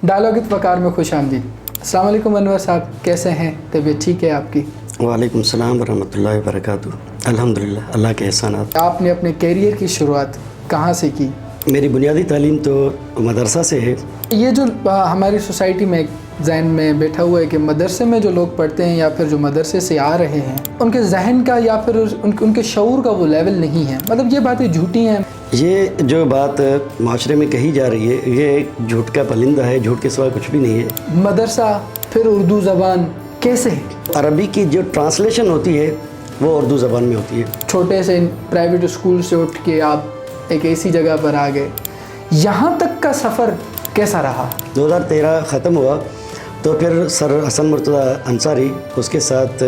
Dialogue वकार में खुश आमदीद। अस्सलाम वालेकुम अनवर साहब, कैसे हैं? तबीयत ठीक है आपकी? वालेकुम सलाम वरहमतुल्लाहि वबरकातुहू। अल्हम्दुलिल्लाह, अल्लाह के एहसानात। आपने अपने कैरियर की शुरुआत कहाँ से की? मेरी बुनियादी तालीम तो मदरसा से है। ये जो हमारी सोसाइटी में एक जहन में बैठा हुआ है कि मदरसे में जो लोग पढ़ते हैं या फिर जो मदरसे से आ रहे हैं, उनके जहन का या फिर उनके शऊर का वो लेवल नहीं है, मतलब ये बातें झूठी हैं। ये जो बात माशरे में कही जा रही है, ये एक झूठ का परिंदा है, झूठ के सिवा कुछ भी नहीं है। मदरसा फिर उर्दू ज़बान कैसे? अरबी की जो ट्रांसलेशन होती है वो उर्दू ज़बान में होती है। छोटे से प्राइवेट स्कूल से उठ के आप एक ऐसी जगह पर आ गए, यहाँ तक का सफ़र कैसा रहा? 2013 ख़त्म हुआ तो फिर सर हसन मुर्तज़ा अंसारी, उसके साथ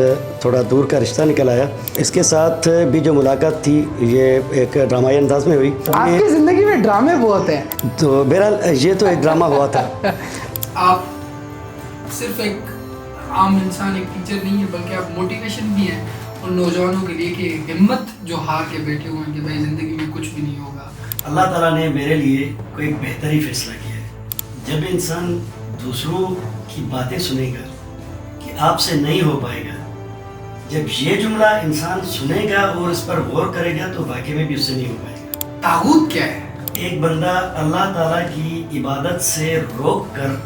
थोड़ा दूर का रिश्ता निकल आया। इसके साथ भी जो मुलाकात थी ये एक ड्रामाई अंदाज में हुई। आपकी ज़िंदगी में ड्रामे बहुत हैं। तो बहरहाल ये तो एक ड्रामा हुआ था। आप सिर्फ एक आम इंसान, एक टीचर नहीं है, बल्कि आप मोटिवेशन भी हैं उन नौजवानों के लिए कि हिम्मत जो हार के बैठे हुए हैं कि भाई ज़िंदगी में कुछ भी नहीं होगा। अल्लाह ताला ने मेरे लिए कोई एक बेहतरी फैसला किया है। जब इंसान दूसरों की बातें सुनेगा कि आपसे नहीं हो पाएगा, जब ये जुमला इंसान सुनेगा और इस पर गौर करेगा तो वाकई में भी उससे नहीं हो पाएगा। तागूत क्या है? एक बंदा अल्लाह ताला की इबादत से रोक कर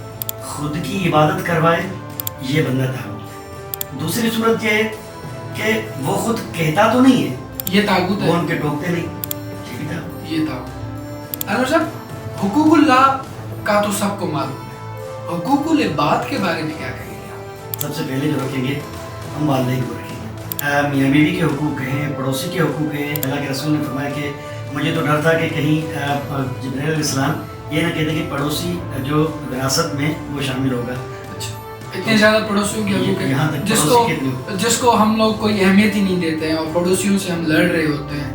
खुद की इबादत करवाए, ये बंदा तागूत है। दूसरी सूरत ये है कि वो खुद कहता तो नहीं है, ये तागूत है। वो उनके टोकते नहीं, ये भी तागूत। ये तागूत। अनवर साहब, हुकूकुल्लाह का तो सबको मालूम है, हुकूकुल इबाद के बारे में क्या कहेंगे आप? सबसे पहले जो रखेंगे हम वालिदैन को रखेंगे। मियाँ बीवी के हुकूक हैं, पड़ोसी के हुकूक हैं। अल्लाह के रसूल ने फरमाया कि मुझे तो डर था कि कहीं जिब्राइल अलैहिस्सलाम ये ना कहते कि पड़ोसी जो विरासत में वो शामिल होगा। इतने ज़्यादा पड़ोसियों के हुकूक हैं जिसको हम लोग कोई अहमियत ही नहीं देते हैं और पड़ोसियों से हम लड़ रहे होते हैं।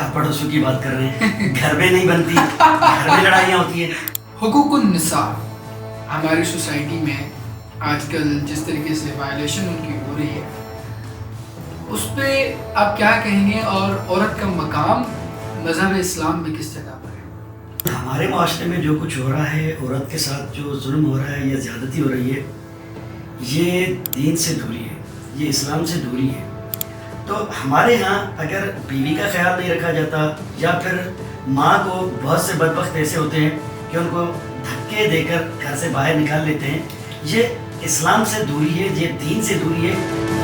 आप पड़ोसियों की बात कर रहे हैं, घर में नहीं बनती, घर में लड़ाइयाँ होती है। हुकूकुन निसा हमारी सोसाइटी में आजकल जिस तरीके से वायलेशन उनकी हो रही है, उस पर आप क्या कहेंगे और औरत का मकाम मज़हब इस्लाम में किस जगह पर है? हमारे माशरे में जो कुछ हो रहा है, औरत के साथ जो जुल्म हो रहा है या ज़्यादती हो रही है, ये दीन से दूरी है, ये इस्लाम से दूरी है। तो हमारे यहाँ अगर बीवी का ख्याल नहीं रखा जाता या फिर माँ को, बहुत से बदबख्त ऐसे होते हैं कि उनको धक्के देकर घर से बाहर निकाल लेते हैं, ये इस्लाम से दूरी है, ये दीन से दूरी है।